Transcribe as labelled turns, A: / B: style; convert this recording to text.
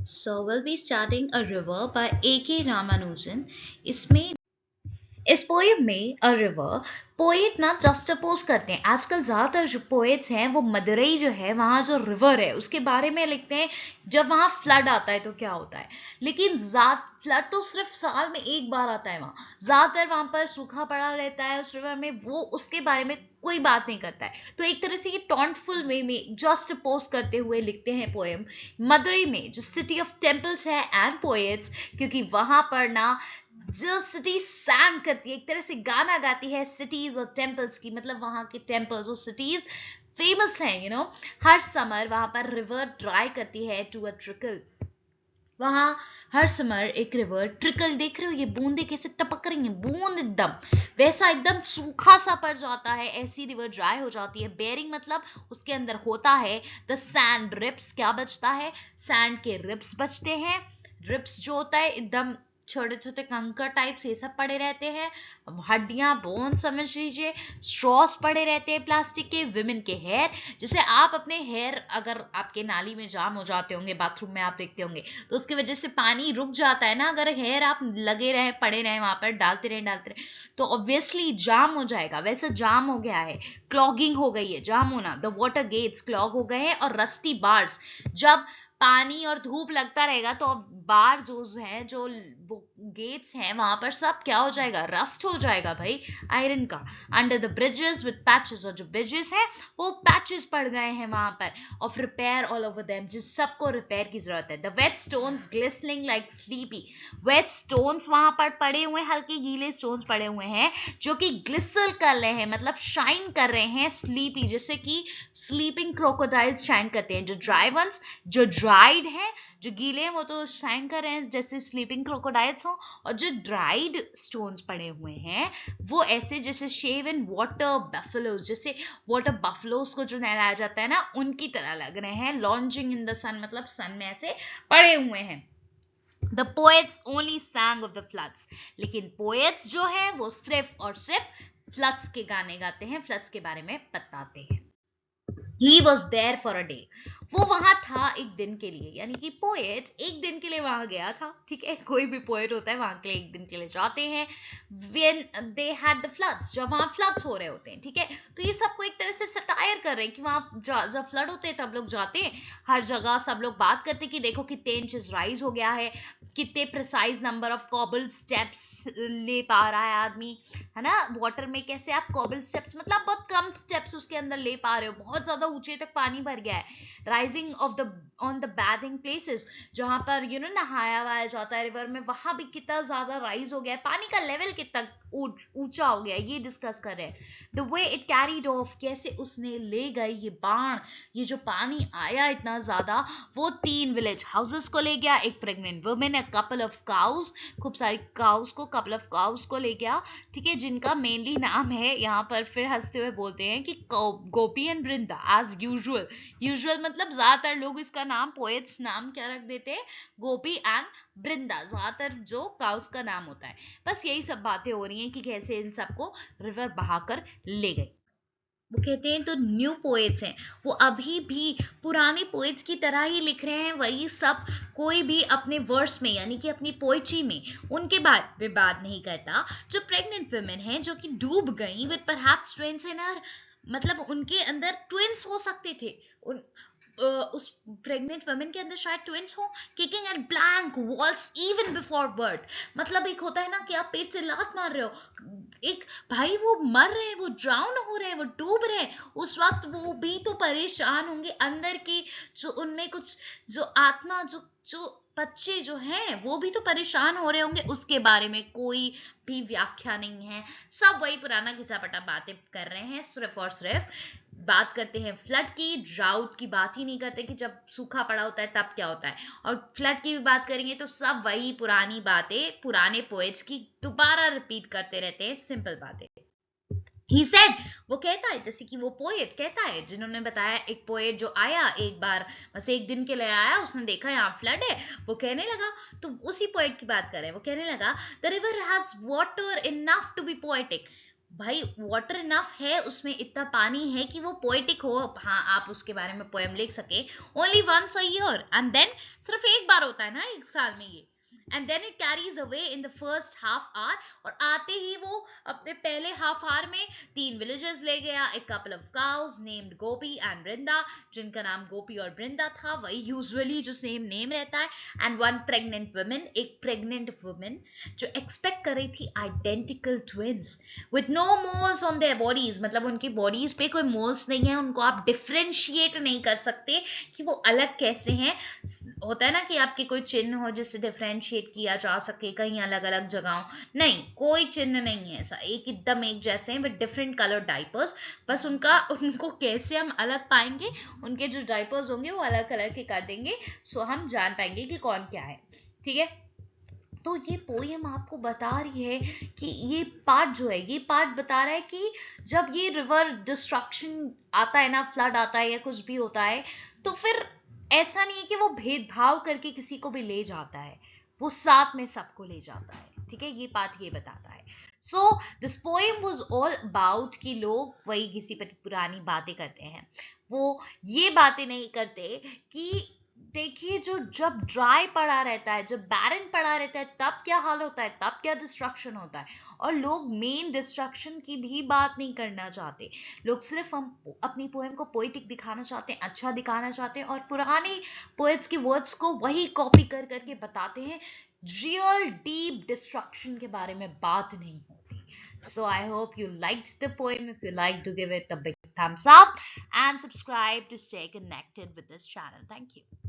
A: So we'll be starting A River by A.K. Ramanujan. इसमें इस poem में a river poet ना जस्टपोज करते हैं। आजकल ज्यादातर जो पोएट्स हैं वो मदुरई जो है वहां जो रिवर है उसके बारे में लिखते हैं। जब वहां फ्लड आता है तो क्या होता है, लेकिन फ्लड तो सिर्फ साल में एक बार आता है। वहां ज्यादातर वहां पर सूखा पड़ा रहता है उस रिवर में, वो उसके बारे में कोई बात नहीं करता है। तो एक तरह से ये टॉन्टफुल वे में जस्ट पोज करते हुए लिखते हैं पोएम मदुरई में, जो सिटी ऑफ टेम्पल्स है एंड पोएट्स, क्योंकि वहां पर ना जो सिटी सैंग करती है, एक तरह से गाना गाती है सिटीज और टेम्पल्स की, मतलब वहां के टेम्पल्स और सिटीज फेमस हैं। हर समर वहां पर रिवर ड्राई करती है टू अ ट्रिकल। वहां हर समर एक रिवर ट्रिकल, देख रहे हो ये बूंदे कैसे टपक रही हैं, बूंद एकदम वैसा एकदम सूखा सा पड़ जाता है, ऐसी रिवर ड्राई हो जाती है। बेरिंग मतलब उसके अंदर होता है द सैंड रिप्स। क्या बचता है? सैंड के रिप्स बचते हैं। रिप्स जो होता है एकदम छोटे छोटे कंकर टाइप से सब पड़े रहते हैं। हड्डियां बोन समझ लीजिए। स्ट्रॉस पड़े रहते हैं प्लास्टिक के। विमेन के हेयर, जैसे आप अपने हेयर अगर आपके नाली में जाम हो जाते होंगे, बाथरूम में आप देखते होंगे, तो उसकी वजह से पानी रुक जाता है ना। अगर हेयर आप लगे रहे पड़े रहे वहां पर डालते रहे तो ऑब्वियसली जाम हो जाएगा। वैसे जाम हो गया है, क्लॉगिंग हो गई है। जाम होना, द वाटर गेट्स क्लॉग हो गए हैं। और रस्टी बार्स, जब पानी और धूप लगता रहेगा तो बार जो है, जो गेट्स हैं वहां पर सब क्या हो जाएगा? रस्ट हो जाएगा भाई, आयरन का। Under the bridges with patches, और जो ब्रिजेस हैं वो पैचेस पड़ गए हैं वहां पर, of repair all over them, जिस सबको रिपेयर की जरूरत है। The wet stones glistening like sleepy, wet stones वहां पर पड़े हुए, हल्के गीले स्टोन्स पड़े हुए हैं जो कि ग्लिसल कर रहे हैं, मतलब शाइन कर रहे हैं, स्लीपी जैसे कि स्लीपिंग क्रोकोडाइल्स शाइन करते हैं। जो ड्राई वंस, जो ड्राइड है, जो गीले हैं वो तो शाइन कर रहे हैं जैसे स्लीपिंग क्रोकोडाइल्स हो, और जो ड्राइड स्टोन्स पड़े हुए हैं वो ऐसे जैसे शेव इन वाटर बफलोज, जैसे वाटर बफलोज को जो नहलाया जाता है ना, उनकी तरह लग रहे हैं। लॉन्जिंग इन द सन, मतलब सन में ऐसे पड़े हुए हैं। The poets only sang of the floods, लेकिन पोएट्स जो है वो सिर्फ और सिर्फ फ्लड्स के गाने गाते हैं, फ्लड्स के बारे में बताते हैं। He was there for a day, वो वहां था एक दिन के लिए, यानी कि पोएट एक दिन के लिए वहां गया था। ठीक है, कोई भी पोएट होता है वहां के लिए एक दिन के लिए जाते हैं। When they had the floods, जब वहां फ्लड्स हो रहे होते हैं। ठीक है, तो ये सबको एक तरह से सटायर कर रहे हैं कि वहां जब फ्लड होते हैं तब लोग जाते हैं। हर जगह सब लोग बात करते हैं कि देखो कितने इंचेस राइज हो गया है, कितने precise number of cobble steps ले पा रहा है आदमी, है ना। वाटर में कैसे आप कॉबल स्टेप्स, मतलब बहुत कम स्टेप्स उसके अंदर ले पा रहे हो, बहुत ज्यादा ऊंचे तक पानी भर गया है। Rising of the on the bathing places, जहां पर नहाया वाया जाता है रिवर में, वहां भी कितना ज्यादा राइज हो गया है, पानी का लेवल कितना ऊंचा हो गया है, ये डिस्कस कर रहे हैं। The way it carried of, कैसे उसने ले गई ये बाण, ये जो पानी आया इतना ज्यादा, वो 3 विलेज हाउसेस को ले गया, एक pregnant women, a couple of cows, खूब सारी काउस को, कपल ऑफ काउस को ले गया। ठीक है, जिनका मेनली नाम है, यहाँ पर फिर हंसते हुए बोलते हैं कि Gopi and Vrinda, as usual. Usual मतलब ज्यादातर लोग इसका नाम, पोएट्स नाम क्या रख देते हैं? गोपी एंड वृंदा, ज्यादातर जो काउस का नाम होता है। बस यही सब बातें हो रही हैं कि कैसे इन सबको रिवर बहाकर ले गई। वो कहते हैं तो न्यू पोएट्स हैं, वो अभी भी पुराने पोएट्स की तरह ही लिख रहे हैं, वही सब। कोई भी अपने वर्स में, यानी कि अपनी पोएट्री में उनके बारे में बात नहीं करता। जो प्रेग्नेंट वुमेन हैं जो कि डूब गई विद परहैप्स ट्विंस इन हर, मतलब उनके अंदर ट्विंस हो सकते थे। उस प्रेग्नेंट वुमेन के अंदर शायद ट्विंस हो। Kicking at blank walls even before birth, मतलब एक होता है ना कि आप पेट से लात मार रहे हो, एक भाई वो मर रहे हैं, वो ड्राउन हो रहे हैं, वो डूब रहे हैं, उस वक्त वो भी तो परेशान होंगे। अंदर की जो उनमें कुछ जो आत्मा, जो बच्चे जो हैं वो भी तो परेशान हो रहे होंगे। उसके बारे में कोई भी व्याख्या नहीं है। सब वही पुराना घिसा पटा बातें कर रहे हैं, सिर्फ और सिर्फ बात करते हैं फ्लड की, ड्राउट की बात ही नहीं करते कि जब सूखा पड़ा होता है तब क्या होता है। और फ्लड की भी बात करेंगे तो सब वही पुरानी बातें पुराने पोएट्स की दोबारा रिपीट करते रहते हैं, सिंपल बातें। ही सेड, वो कहता है, जैसे कि वो पोएट कहता है, जिन्होंने बताया, एक पोएट जो आया एक बार, बस एक दिन के लिए आया, उसने देखा यहाँ फ्लड है, वो कहने लगा, तो उसी पोएट की बात कर रहे हैं। वो कहने लगा, the river has water enough to be poetic, भाई वाटर इनफ है, उसमें इतना पानी है कि वो पोएटिक हो, हाँ आप उसके बारे में पोएम लिख सके। Only once a year, and then सिर्फ एक बार होता है ना एक साल में ये, and then it carries away in the first half hour, और आते ही वो अपने पहले हाफ आवर में 3 विलेजेस ले गया, एक couple of cows named Gopi and Vrinda, जिनका नाम गोपी और वृंदा था, वही यूजुअली जो सेम नेम रहता है, एंड वन प्रेग्नेंट वुमेन, एक प्रेग्नेंट वुमेन जो एक्सपेक्ट कर रही थी identical twins with no moles on their bodies, मतलब उनकी बॉडीज पे कोई मोल्स नहीं है, उनको आप डिफ्रेंशिएट नहीं कर सकते कि वो अलग कैसे हैं। होता है ना कि आपके कोई चिन्ह हो जिससे डिफ्रेंशिएट किया जा सके कहीं अलग अलग जगहों, नहीं कोई चिन्ह नहीं है ऐसा, एक एकदम एक जैसे हैं विद डिफरेंट कलर डाइपर्स, बस उनको कैसे हम अलग पाएंगे, उनके जो डाइपर्स होंगे वो अलग कलर के कर देंगे, सो हम जान पाएंगे कि कौन क्या है। ठीक है, तो ये पोयम आपको बता रही है कि ये पार्ट जो है, ये पार्ट बता रहा है कि जब ये रिवर डिस्ट्रक्शन आता है ना, फ्लड आता है या कुछ भी होता है, तो फिर ऐसा नहीं है कि वो भेदभाव करके किसी को भी ले जाता है, वो साथ में सबको ले जाता है। ठीक है, ये पार्ट ये बताता है। So this poem was all about कि लोग वही किसी पर पुरानी बातें करते हैं, वो ये बातें नहीं करते कि देखिए जो जब ड्राई पड़ा रहता है, जब बैरन पड़ा रहता है, तब क्या हाल होता है, तब क्या डिस्ट्रक्शन होता है, और लोग मेन डिस्ट्रक्शन की भी बात नहीं करना चाहते, लोग सिर्फ हम अपनी पोएम को पोएटिक दिखाना चाहते हैं, अच्छा दिखाना चाहते हैं, और पुराने पोएट्स के वर्ड्स को वही कॉपी कर करके बताते हैं, रियल डीप डिस्ट्रक्शन के बारे में बात नहीं होती। So I hope you liked the poem. If you like, to give it a big thumbs up and subscribe to stay connected with this channel. Thank you.